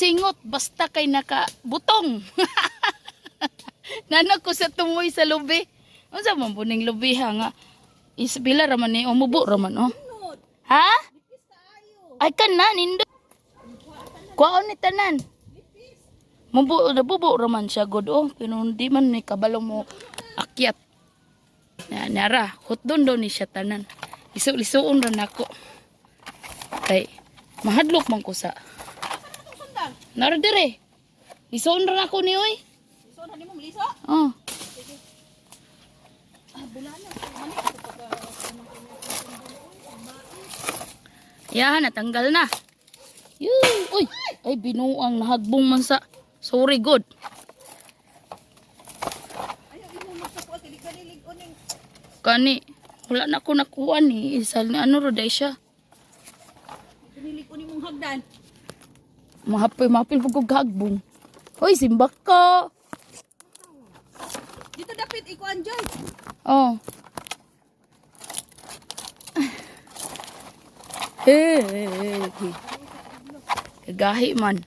singot basta kay nakabutong. Nanak ko sa tumoy sa lubi. Unsa man buning lubi ha nga? Isbila raman ni umubo raman oh. Ha? Ay kana nindo. Kuaon ni tanan. Nabubo raman siya god oh, pero hindi man ni kabalo mo akyat. Nara, hotdon daw ni siya tanan. Liso-lisuon ra nako. Kay mahadlok man ko sa. Nara dire. Lisuon ra nako ni oy. Lisuon ra nimo liso? Oh. Bulana. Yan, natanggal na. Yun. Uy, ay binuang nahagbong man sa. Sorry, good. Ayaw imo magsakuha kay ganilig uning. Kani, wala na ako nakuha ni. Isa ni ano roday siya. Ganilig uning mong hagdan. Mapil ko gagbong. Uy, simbak ka. Dito dapat ikuan joy. Oh. Kagahi man.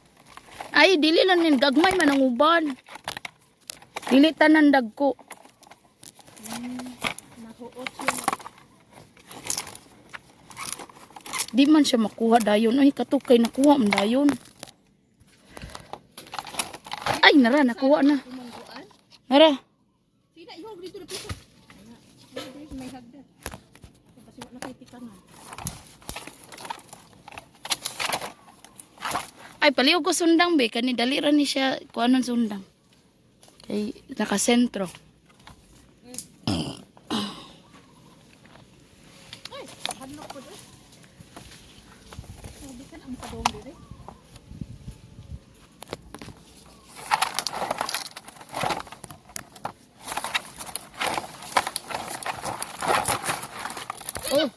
Ay, dili lang nin. Gagmay man ang uban. Dili tanan dagko. Nahuot siya. Di man siya makuha dayon. Ay, katukay nakuha man dayon. Ay, nara, nakuha na. Umangguan. Nara. Sina ihog dito na piso. May hagdan. Kasi wala kay tikanan. Ay, paliw ko sundang be. Kani dali ra ni siya kuanon sundang. Kay nakasentro. Ay, hadlok ko dito. Sabi ka na ang padong dito.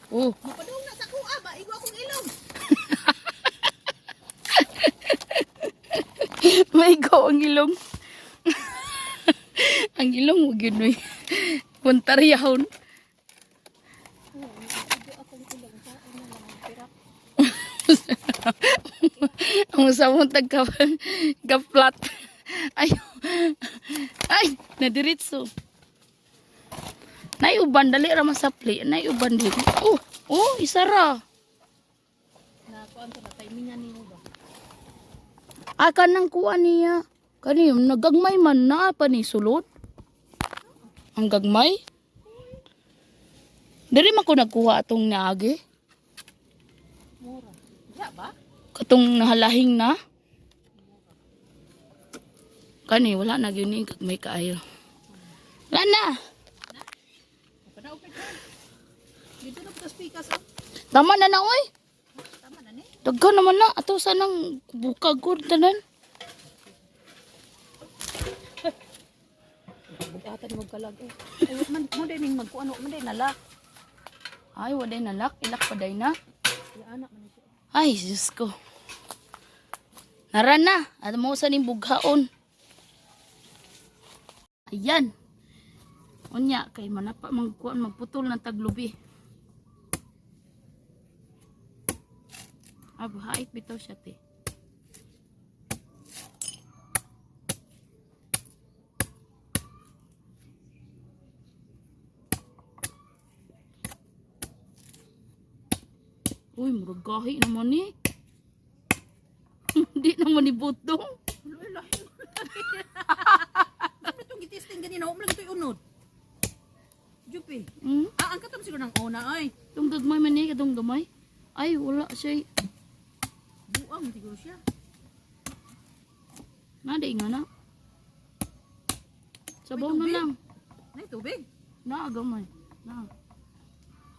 Oh. Mapadong na sa kuha ba? Igo akong ilong. May go ang ilong. Ang ilong mo yun eh. Puntaryahon. Igo akong ilong sa ano lang ang pirak. Ang samong gaplat. Ay. Ay, nadiritso. Nay uban dali ra masapli. Nay uban din. Oh, isa ra. Na kuan to na timingan nimo ba? Kanang kuha niya. Kani nagagmay man na pa ni sulod. Ang gagmay. Diri man ko nagkuha atong naagi. Mura. Diya ba? Katong nahalahing na. Kani wala na gyud ni gagmay kaayo. Wala na. Panaupit ka. Dito na putas pikas. Tama na na oy. Tama na ni. Daghan naman na ato sanang bukag ko tanan. Bugatan mo kalag eh. Ay, mo din ning magkuano, mo din nalak. Ay, waday nalak. Ilak pa day na. Ya anak man siya. Ay, Diyos ko. Nara na. At mo sa ning bughaon. Ayan. Unya, kay manapa magkuhan, magputol ng taglubi. Ay, buhait bitaw siya, te. Uy, muragahi naman ni. Hindi naman ni butong. Dapat itong gitisting ganina, huwag lang ito'y unod. Jupi. Hmm? Ang katam siguro ng una ay. Itong gagmay man ni, itong gamay. Ay, wala siya. Buang siguro siya. Naday nga na. Sabaw na tubig? lang. Ay, tubig. Na, gamay. Na.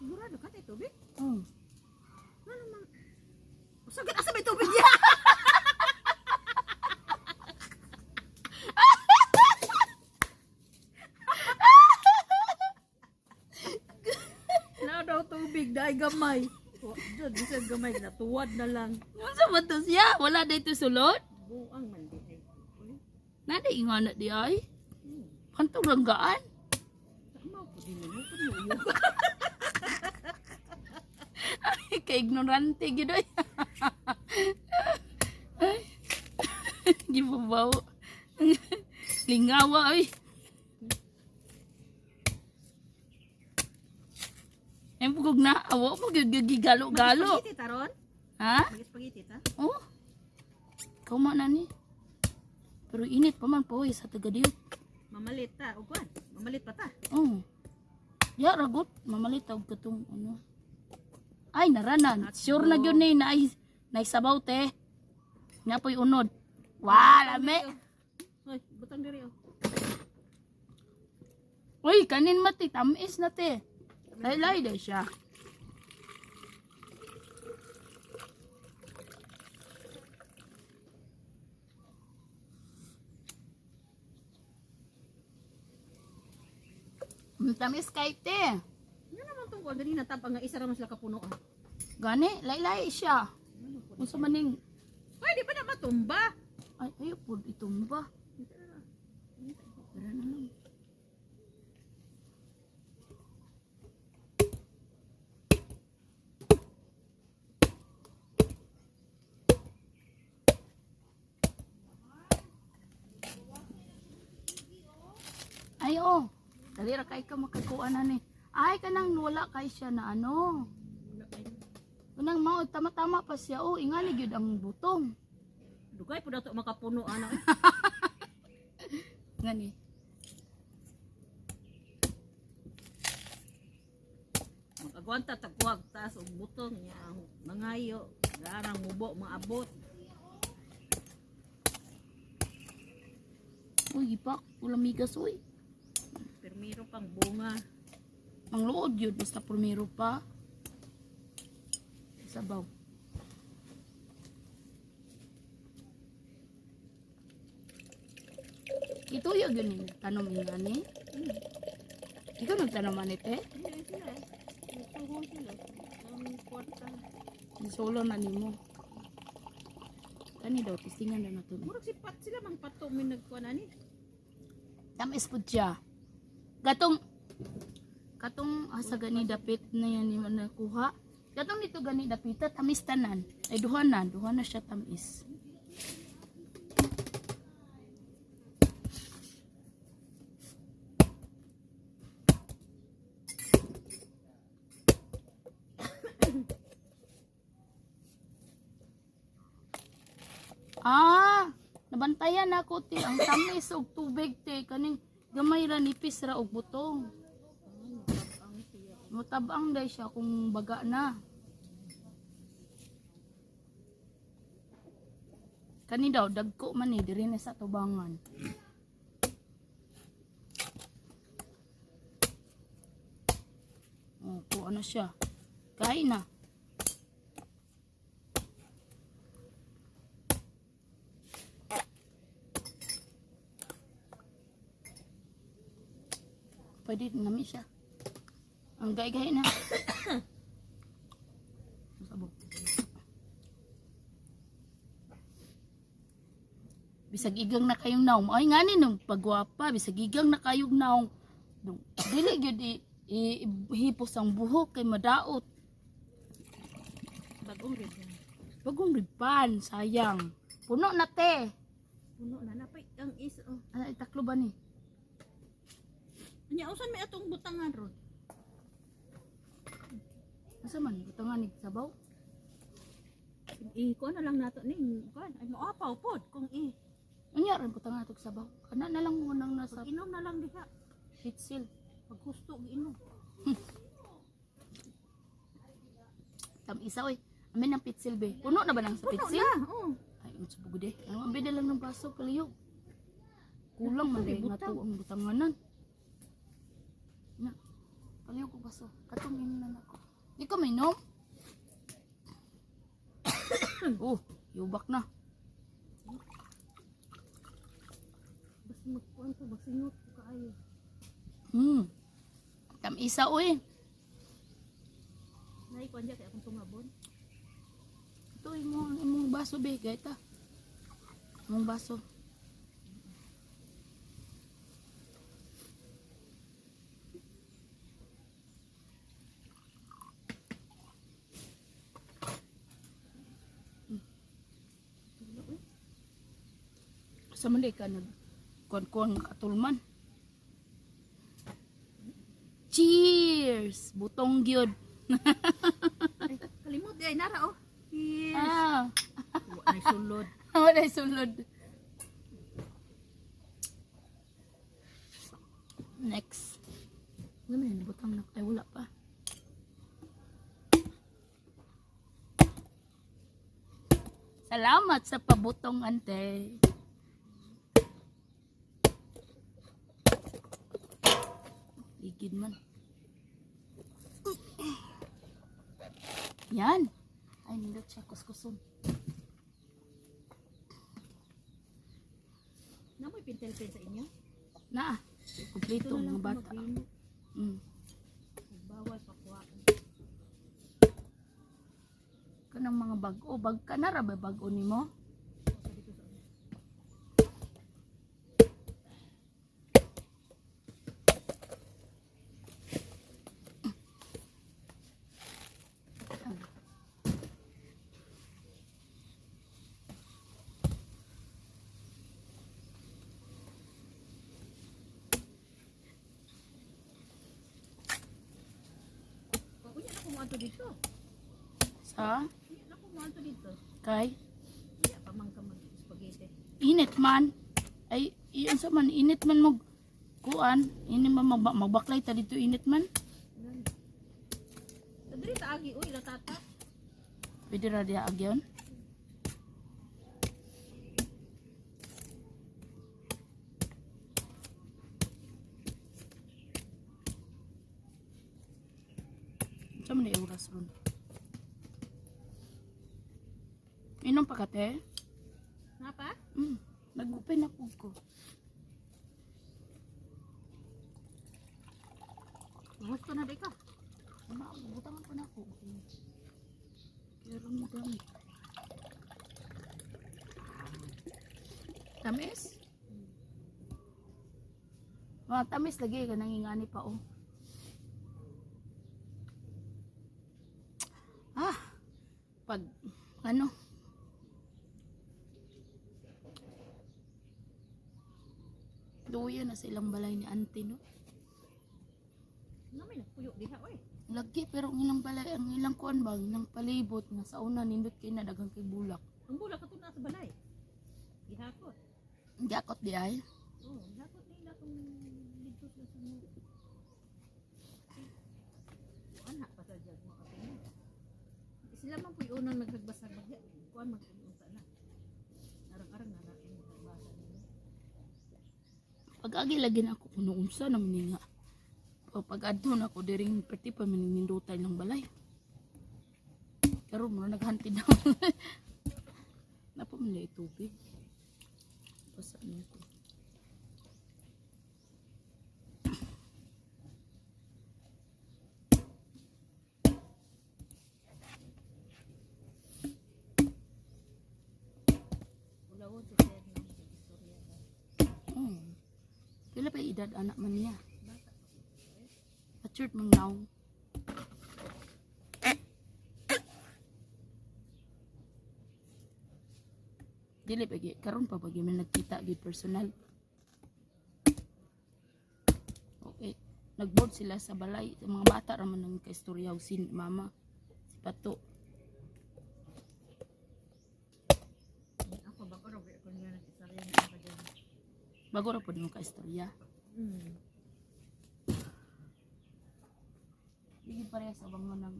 Sigurado ka tayo tubig. Oh. Ano naman? Sagad, asa may tubig niya? Na daw tubig, dahil gamay. Diyan, di sa gamay, natuwad na lang. Masa ba to siya? Wala dito sulod? Buang man din. Naday nga na di ay. Kantong ranggaan. Tama po din mo, punuyo. Ay, ka-ignorante gid ay. Gibabaw. Lingawa ay. Em pugog na awo mo gigalo-galo. Spaghetti taron? Ha? Spaghetti ta? Oh. Kauma na ni. Pero init pa man po sa taga diyo. Mamalit ta, ugwan. Mamalit pa ta. Oh. Ya ragot mamalit og katong ano. Ay naranan. Sure na gyud ni na sabaw te. Nga po'y unod. Lame. Hoy, butang diri oh. Uy, kanin mati tamis na te. Laylay daw siya. Tamis kay te. Nga naman tong kuan diri natabang nga isa ra man sila kapuno ah. Gani, laylay siya. Unsa maning Pwede pa na matumba. ay ayo pud itumba. Tara na lang. Ay oh, dali ra kay ka makakuan na ni. Ay kanang wala kay siya na ano. Kanang mao tama-tama pa siya oh, ingani gyud ang butong. Dugay pud ato makapuno ana. Ngani. Magagwanta tagwag taas og butong niya mangayo, garang mubo maabot. Uy, ipak, ulang migas uy. Permiro pang bunga. Ang luod yun, basta primero pa. Sabaw. Ito yung ganun, tanom nga ni. Ikaw nagtanom manit eh. Hindi sila eh. Nagtuhong sila. Ang kwarta. Solo na nimo. Kani daw, testingan na nato. Murag si Pat sila mang pato min nagkuan ani. Tamis po siya. Katong asa gani dapit na yan yung nakuha. Katong nito gani dapita, tamis tanan. Ay duha na siya tamis. Nabantayan ako ti ang tamis og tubig te kaning gamay ra nipis ra og butong. Mutabang day siya kung baga na. Kani daw dagko man ni diri na sa tubangan. Oh, kuha na siya. Kain na. Pwede namin siya. Ang gay-gay na. Masabog. Bisag igang na kayong naong. Ay nga ni nung pagwapa. Bisag igang na kayong naong. Dili gyud ihipos ang buhok kay madaot. Bagong red. Bagong riban. Sayang. Puno na te. Puno na napay ang is oh. Ay, taklo ba ni? Nya usan may atong butangan ron. Asa man? Butangan ni sabaw? Kuan na lang nato ning kuan ay moapaw pod kung Unya rin butangan itong sabaw. Kana na lang mo nang nasa inom na lang diha. pitsil. Pag gusto giinom. Tam isa oy. Amin ang pitsil be. Puno na ba nang sa Puno pitsil? na. Oo. Ay, ang sabog de. Ang abin na lang ng baso kaliyo. Kulang man day nga to ang butanganan. Na. Kaliyo ko baso. Katong ininan ako. Di ka minom? Oh, yubak na. Basta magkuan ko basingot ko kaayo. Tam isa oy. Nay kuan diha kay akong tungabon. Ito imong baso be, gaita. Imong baso. Sa mali ka nag kuan nga katulman. Cheers! Butong gyud. Ay, kalimot ay nara oh. Yes. Ah, Ay sulod. wala sulod. Next. Ano man butang na ay wala pa. Salamat sa pabutong, ante. Ligid man. Yan. Ay, nindot siya kuskuson. Namoy pintel-pen sa inyo. Na, kumpleto ang mga bata. Mm. Bawal pa kuha. Kanang mga bag-o, bag ka na ra ba bag-o nimo? Kuya na kumato dito. Sa Kuya na kumato dito. kay Kuya pa man ka mag-spaghetti. init man. Ay, iyon sa man init man mo kuan, ini man magbaklay ta dito init man. Sa diri ta agi uy latata. Pwede ra diha agyon. Sa man yung oras ron. Inom pa ka te? Napa? Nag-open ako ko. Gusto na di ka. Butangan ko na ako. Pero mo gamit. Tamis? Mga tamis lagi ka nangingani pa oh. Pag ano? Luya na sa ilang balay ni auntie no? Namay nagpuyo diha oy. Lagi pero ang ilang balay, ang ilang kuan ba, ang ilang palibot nga sa una nindot kay na dagang kay bulak. Ang bulak ato na sa balay. Gihakot. Hindi akot di ay. Oh, gihakot nila tong dito sa sunod. Ana pa sa jag mo atin. Sila man puy unang naghagbasag bagya. Kuan magpunta na. Arang-arang na natin magbasa nila. Pag agi lagi na ako kuno unsa naman ni nga. O pag adto na ako diring perti pa manindutan ng balay. Pero mo naghantid na. Napa man na tubig. Basa niya ko. Ulawon si Sir ng istorya ba. Kila pa edad anak man niya. Bata. Matured mang now. Dili pagi karon pa pagi man nagkita gid personal. Okay. Nagboard sila sa balay. Sa mga bata ra man nang kaistorya si mama. Si Pato. Ako ba ko ro ko niya na istorya ni ako diyan. Bago ra po mo kaistorya. Hindi pareha sa bangon ng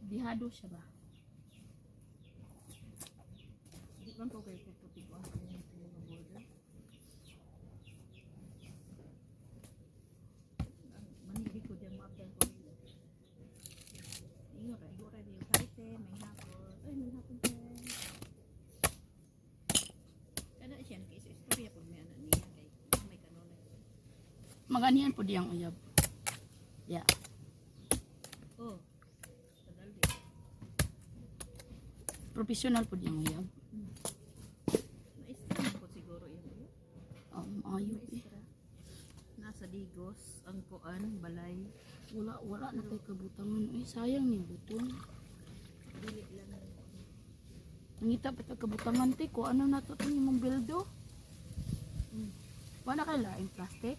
dihado siya ba? Di man ko kay puti ko ang mga border. Manili ko diyan maapdan ko nila. Iyo ra di kaite may hapon. Ay may hapon pa. Kada siya kay sa istorya pud may anak niya kay may kanunay. Maganian po diyang uyab. Yeah. Oh. Kadaldi. Professional po diyang uyab. Maestra ko siguro yun. Ayok eh. Maestra. Nasa Digos ang kuan balay. Wala na kay kabutangan. Ay, sayang ni butong. Dili lang. Nangita pa ta kabutangan te ko ano na to itong imong bildo? Wala kay laing plastic.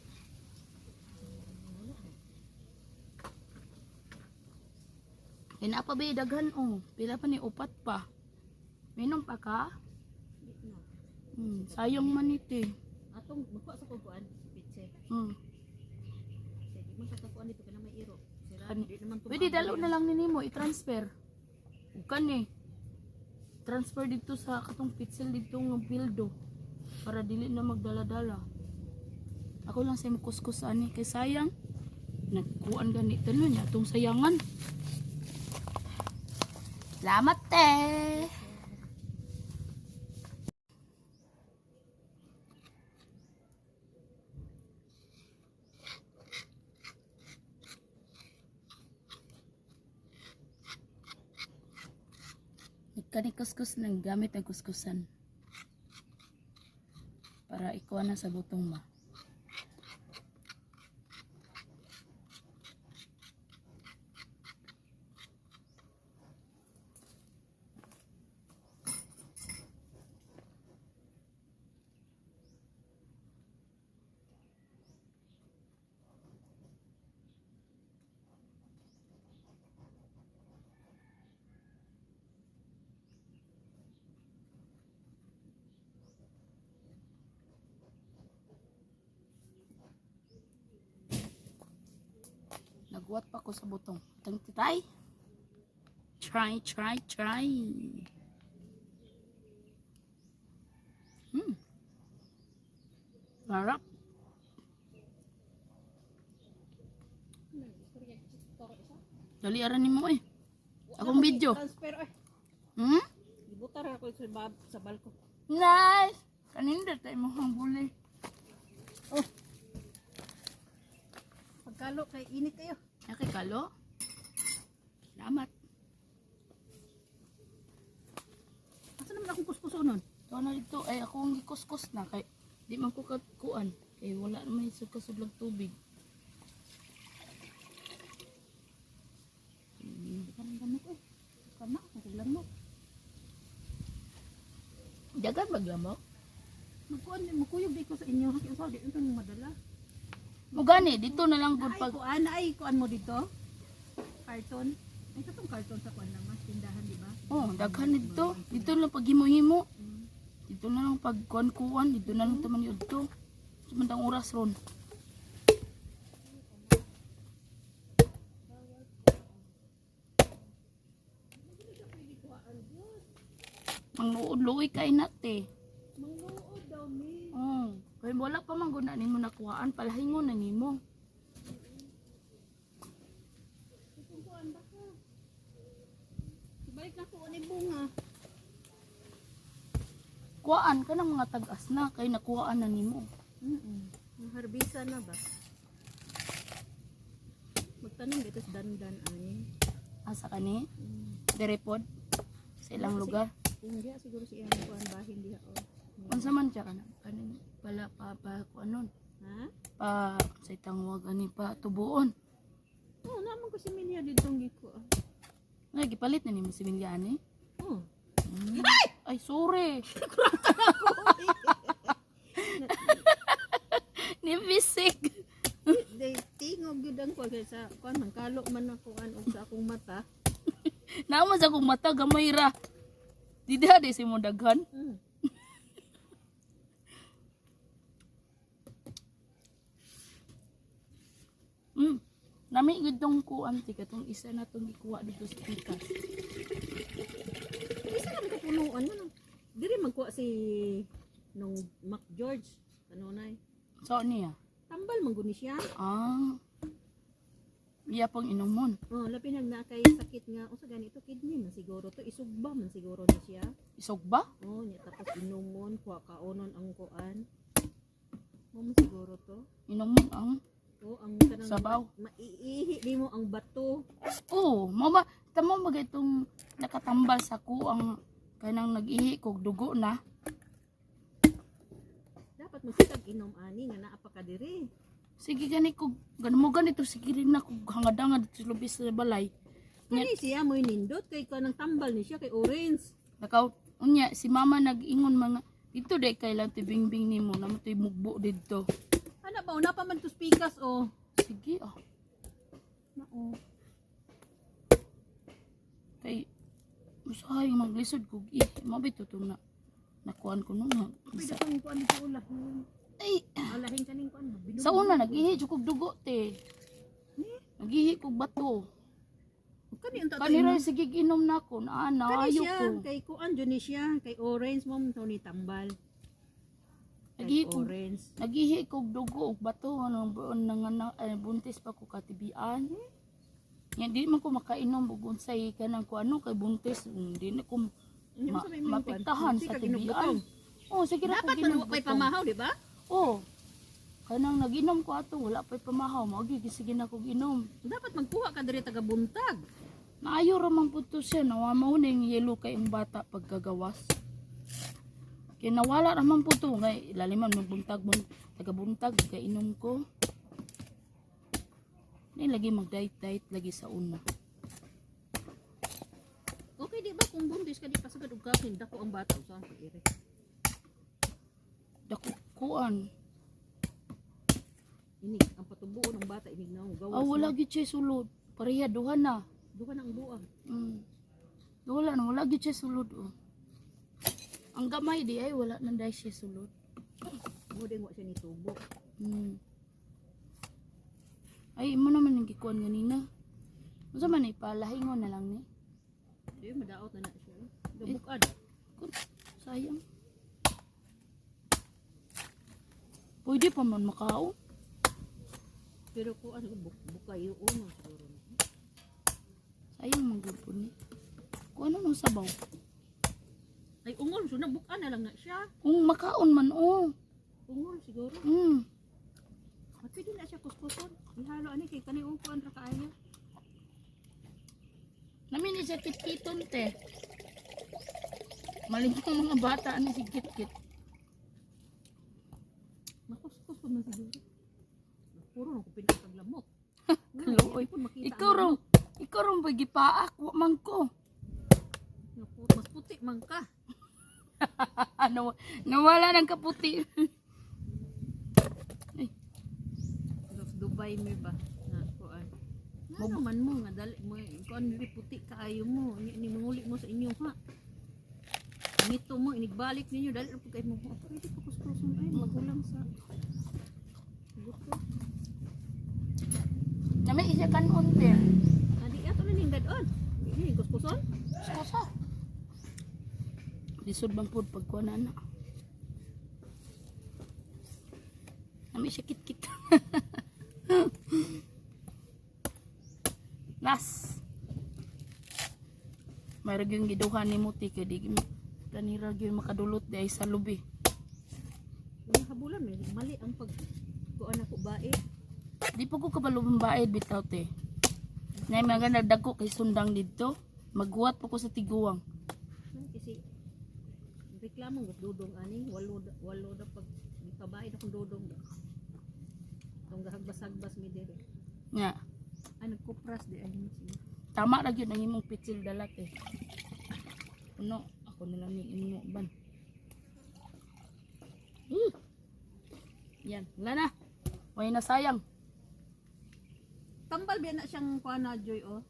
Ina pa ba daghan oh. Pila pa ni upat pa. Minom pa ka? Di na. Sayang man ito eh. Atong magkuha sa kukuan, pitse. Sige, magkakakuan dito kana may iro. Sira, di naman Pwede dalo na lang nimo i-transfer. Bukan eh. Transfer dito sa katong pitsel dito ng pildo para dili na magdala-dala. Ako lang sa kuskus ani kay sayang. Nagkuan gani talo niya atong sayangan. Salamat te. Kani kuskus nang gamit ang kuskusan para ikuha na sa butong ba. Nagwat pa ko sa butong. Tang titay. Try. Sarap. Dali aran nimo eh. Akong video. Transfer ay. Ibutar ako sa balko. Nice. Kaninda tayo mo hang buli. Oh. Pagkalo kay init kayo. Kay kalo. Salamat. Asa naman akong kuskuso nun? Ito na dito ay akong gikuskus na kay di man ko kuan kay wala naman sa kasudlag tubig. Parang gamit eh. Kana, lang mo. Dagan maglamok. Magkuyog di ko sa inyo. Kasi usaw di ito madala. Mo gani dito na lang gud pag Kuan mo dito. Karton. Ay katong karton sa kuan lang mas tindahan di ba? oh, daghan dito. Dito lang pag himo-himo. Dito na lang pag kuan-kuan, dito na lang taman yun to. Sumandang oras ron. Mangluod-luoy kay nate. Mangluod daw mi. Oh, kay wala pa man gud na nimo nakuhaan, palahingon na nimo. Kuan ba ka? Balik na ko ni bunga. Kuhaan ka ng mga tag-as na kay nakuhaan na nimo. Harbisa na ba? Magtanong dito sa dandan ani. Asa kani? Direpod sa ilang lugar. Hindi siguro si Ian kuan bahin diha o. Unsa man siya kana? Kanin pala pa kuanon. Ha? Pa sa itangwag ani pa tubuon. Oh, naman ko si Milia ditong giko. Nga gipalit na nimo si Miliani. Oh. Ay sorry. Ni bisik. Day tingog gyud ang kuan sa kuan man kalo man ako og sa akong mata. Naman sa akong mata gamay ra. Di di si mo daghan. Nami gud tong kuan ti katong isa na tong ikuha dito sa pikas. Isa lang kapunuan man. Diri magkuha si nung Mac George kanunay. So niya. Tambal man gud ni siya. Iya pang inumon. Oh, labi na kay sakit nga. Usa ganito kidney man siguro to. Isugba man siguro na siya. Isog ba? Oh, nya tapos inumon, kuha kaonon ang kuan. Mo siguro to. Inumon ang Oh, ang kanang sabaw. maiihi di mo ang bato. Oo, mama, tamo mag itong nakatambal sa kuang kanang nag-ihi kog dugo na. Dapat mo sigag inom ani nga naa pa ka diri. Sige gani kog ganmo ganito sige rin na kog hangad-hangad sa lubis sa balay. Kani siya mo'y nindot kay kanang tambal ni siya kay orange. Nakaw unya si mama nag-ingon mga Dito day kailan tibingbing nimo na mo mugbo dito. Ano ba, una pa man to spikas o. Sige ah. Nao. Kay usahay maglisod kog mabito to na nakuan ko nung Pwede kang kuan sa ulah. ay Alahin kaning kuan. sa una naghihi jud kog dugo te. Naghihi kog bato. Kani unta Kanira sige ginom nako na Kani ayo siya, ko. kay kuan dyan ni siya, kay orange mo to ni tambal. Lagi Kay ko. orange. Naghihi kog dugo og bato anong buon nang buntis pa ko katibian. Yan di man ko makainom og unsay kanang kuano kay buntis di na ko Hindi mo sabihin mo yung kuan. mapiktahan Hindi sa ka tibian. ginugutong. Oh sige ra ko Dapat man pa'y pamahaw, di ba? Oh. Kanang naginom ko ato wala pa'y pamahaw mao gyud sige na kog inom. Dapat magkuha ka diri taga buntag. Naayo ra man pud to siya nawa mao ning yelo kay ang bata pagkagawas. Kaya nawala ra man pud to ngay ilaliman magbuntag taga buntag kay inom ko. Ni lagi mag-diet lagi sa una. Okay di ba kung buntis ka di pasagad og kakin dako ang bata usahay ka ire. Dako kuan. Ini ang patubuon ng bata inig na gawas. Ah wala gyud siya sulod. Pareha duha na. Duha na ang buang. Wala gyud siya sulod oh. Ang gamay di ay wala na dai siya sulod. Mo din wa siya ni tubo. Ay mo naman yung gikuan ganina. Unsa man ipalahingon na lang ni. Di madaot na siya. Gabukad. Sayang. Pwede pa man makao. Pero ko ano bukayo uno siguro. Sayang man gud po ni. Kung ano mang sabaw. Ay ungol so nabukan na lang na siya. Kung makaon man oh. Ungol siguro. At pwede na siya kuskuson. Ihalo ani kay kani upuan ra kaayo. Namin ni siya kit-kiton te. Malingkong mga bata ani si kit-kit. Makuskus pa man siguro. Puro na ko pinagpaglamok. Kaloy. Ikaw ron ba gipaak wa man ko. Mas puti man ka. Nawala ng kaputi. Dubai mo ba? Na kuan. Ano man mo nga dali mo kuan dili puti kaayo mo. Ni manguli mo sa inyo ha. Ngito mo inigbalik ninyo dali ra pud kay mo. Pwede pa kuskuson ay magulang sa. Gusto. Nami isa kanon te. Adi ato na ning dadon. Ini kuskuson. Kusa. Lisod bang pud pagkuan na. Nami siya kit-kit. Nas. Mayroon yung giduhan ni Muti kaya di kanira yung makadulot di ay sa lubi. Yung habulan may mali ang pag kuan ako bae. Di pa ko kabalubang baed bitaw te. Nay mga nagdagko kay sundang dito. Magguwat pa ko sa tiguang. Kasi reklamo ng dudong ani walo da pag pabae na kung dudong da. Tong gahagbas-hagbas mi dire. Nga. Ay nagkupras di ay siya. Tama ra gyud ang imong pitsil dalat eh. Ano, ako na lang ni imo ban. Yan, wala na. Way na sayang. Tambal biya na siyang kuan na Joy oh.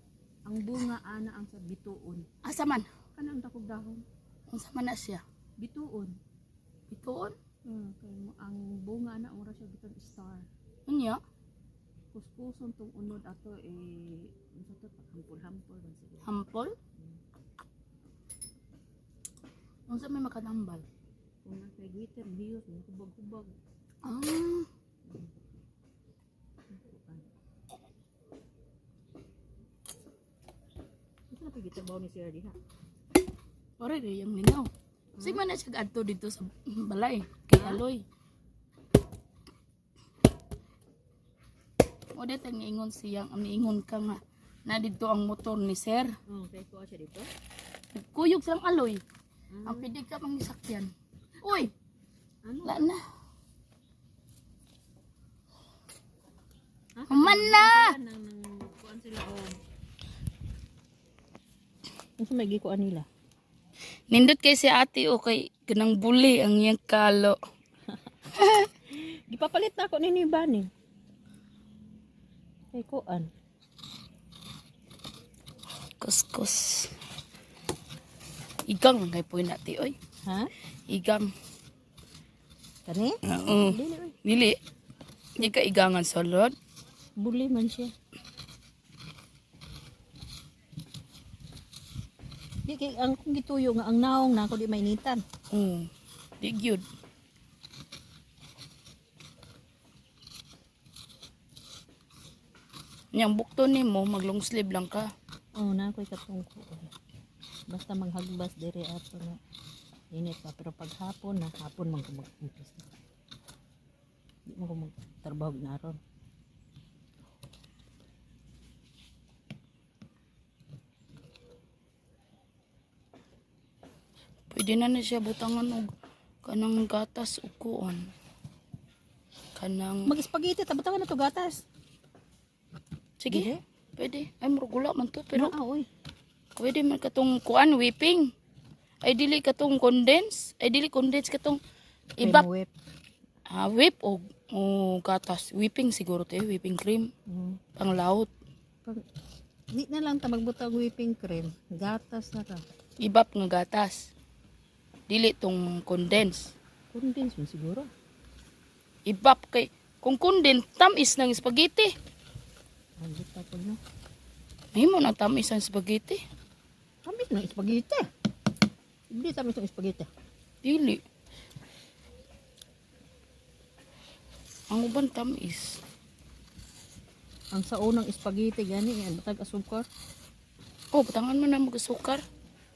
Ang bunga ana ang sa bituon. Asa man? Kanang takog dahon. Unsa man na siya? Bituon. Bituon? Kay ang bunga na ora siya biton star. Unya? Kuskuson tong unod ato unsa to hampol-hampol man siguro. Hampol? Unsa may makadambal? Kung na kay glitter bios mo kubag-kubag. Ah, Ito na pagitabaw ni Sir diha. ore rin yung linaw. Sige man na siya adto dito sa balay. Kay Aloy. O dito ang ingon siyang, amiingon ka nga. Na dito ang motor ni Sir. Kay ko siya dito. Kuyog silang Aloy. Ang pidig ka pang nisakyan. Uy! Ano? Wala na. Human na! Nang kuan sila Unsa may gikuan nila? Nindot kay si ate o kay Ganang buli ang iyang kalo. Gipapalit na ako ninyo bani. Kay kuan. Kuskus. Igang kay puy nati oy. Ha? Igang. Kani? Oo. Dili oy. Dili. Di ka igangan solod. Buli man siya. Di kay ang kung gituyo nga ang naong na ako di mainitan. Di gyud. Yang bukto nimo mag long sleeve lang ka. Oh, na ako'y katong ko. Basta maghagbas dire ato na init pa pero pag hapon na hapon man ko mag-umpis. Di mo ko magtrabaho ginaron. Pwede na siya butangan og kanang gatas ukuon. Kanang Mag-spaghetti tabutangan na to gatas. sige. Dili? Pwede. Ay murugula man to pero Oy. pwede man katong kuan whipping. Ay dili katong condense. Ay dili condense katong ibap. Whip. Whip o gatas. Whipping siguro to whipping cream. Panglaot. Pag, di na lang ta magbutang whipping cream. Gatas na ta. Ibap nga gatas. Dili tong condense. Condense mo siguro. Ibap kay kung condense tamis ng spaghetti. Ang buta po no. Mahimo na tamis ang spaghetti. Tamis ng spaghetti. Hindi tamis ng spaghetti. Dili. Ang uban tamis. Ang sa unang spaghetti gani yan butag asukar. Oh, butangan mo na mag-sukar.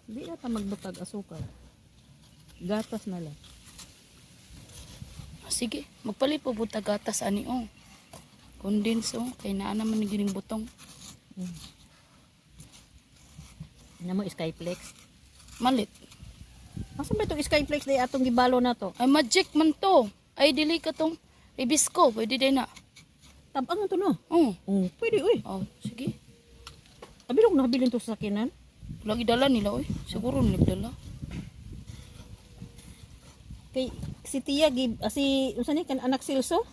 Di na ta magbutag asukar. Gatas na lang. Sige, magpalit po buta gatas ani oh. Condense oh, kay naa naman ni gining butong. Ano mo Skyflex? Malit. Asa ba itong Skyflex day atong gibalo na to? Ay magic man to. Ay dili ka tong Hibisco, pwede din na. Tabang to no. Oh, Oh, pwede uy. oh, sige. Abilog na habilin to sa sakinan. Lagi dala nila oy. Siguro nagdala. Kay si Tia si unsa ni kan anak Silso?